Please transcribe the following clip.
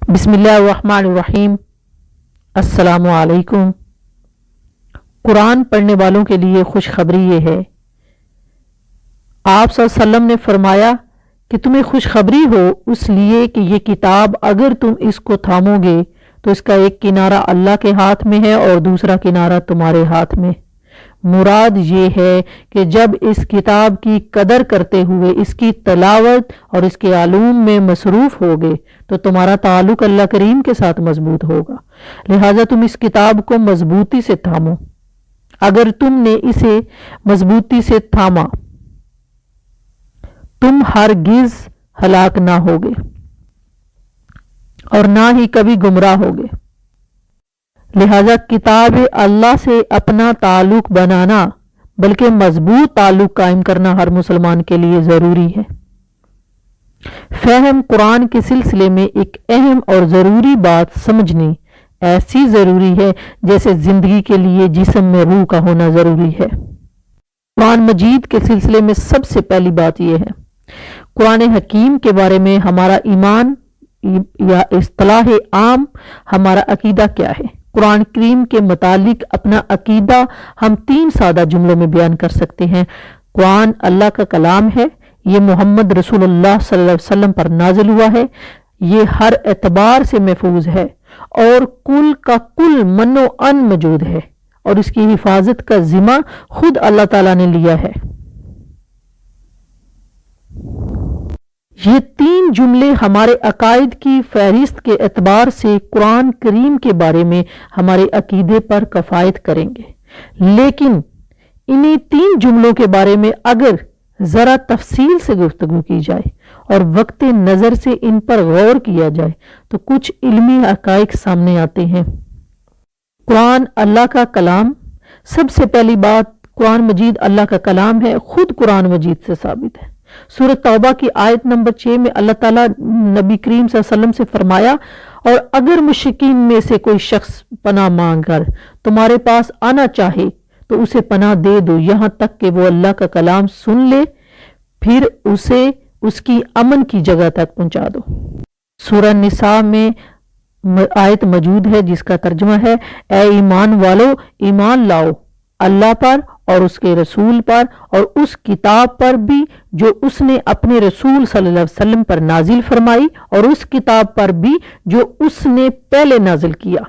बिस्मिल्लाहिर्रहमानिर्रहीम। अस्सलामु अलैकुम। कुरान पढ़ने वालों के लिए खुशखबरी ये है, आप सल्लल्लाहु अलैहि वसल्लम ने फरमाया कि तुम्हें खुशखबरी हो इसलिए कि ये किताब अगर तुम इसको थामोगे तो इसका एक किनारा अल्लाह के हाथ में है और दूसरा किनारा तुम्हारे हाथ में। मुराद ये है कि जब इस किताब की कदर करते हुए इसकी तलावत और इसके आलूम में मसरूफ होगे तो तुम्हारा ताल्लुक अल्लाह करीम के साथ मजबूत होगा। लिहाजा तुम इस किताब को मजबूती से थामो। अगर तुमने इसे मजबूती से थामा तुम हरगिज हलाक ना होगे और ना ही कभी गुमराह होगे। लिहाजा किताब अल्लाह से अपना ताल्लुक बनाना बल्कि मजबूत ताल्लुक कायम करना हर मुसलमान के लिए जरूरी है। फहम कुरान के सिलसिले में एक अहम और जरूरी बात समझनी ऐसी जरूरी है जैसे जिंदगी के लिए जिस्म में रूह का होना जरूरी है। कुरान मजीद के सिलसिले में सबसे पहली बात यह है, कुरान हकीम के बारे में हमारा ईमान या इस्तिलाह आम हमारा अकीदा क्या है। कुरान करीम के मुतालिक अपना अकीदा हम 3 सादा जुमलों में बयान कर सकते हैं। कुरान अल्लाह का कलाम है, ये मोहम्मद रसूलुल्लाह सल्लल्लाहु अलैहि वसल्लम पर नाजिल हुआ है, ये हर एतबार से महफूज है और कुल का कुल मनो अन मौजूद है और इसकी हिफाजत का जिम्मा खुद अल्लाह ताला ने लिया है। ये 3 जुमले हमारे अकायद की फहरिस्त के एतबार से कुरान करीम के बारे में हमारे अकीदे पर कफायत करेंगे, लेकिन इन्हीं 3 जुमलों के बारे में अगर जरा तफसील से गुफ्तगू की जाए और वक्त नजर से इन पर गौर किया जाए तो कुछ इल्मी हकाइक सामने आते हैं। कुरान अल्लाह का कलाम, सबसे पहली बात कुरान मजीद अल्लाह का कलाम है, खुद कुरान मजीद से साबित है। सूरत तौबा की आयत नंबर 6 में अल्लाह ताला नबी करीम सल्लल्लाहु अलैहि वसल्लम से फरमाया, और अगर मुश्रिकीन में से कोई शख्स पनाह मांग कर तुम्हारे पास आना चाहे तो उसे पनाह दे दो, यहां तक कि वो अल्लाह का कलाम सुन ले, फिर उसे उसकी अमन की जगह तक पहुंचा दो। सूरह निसा में आयत मौजूद है जिसका तर्जुमा है, ए ईमान वालो ईमान लाओ अल्लाह पर और उसके रसूल पर और उस किताब पर भी जो उसने अपने रसूल सल्लल्लाहु अलैहि वसल्लम पर नाजिल फरमाई और उस किताब पर भी जो उसने पहले नाजिल किया।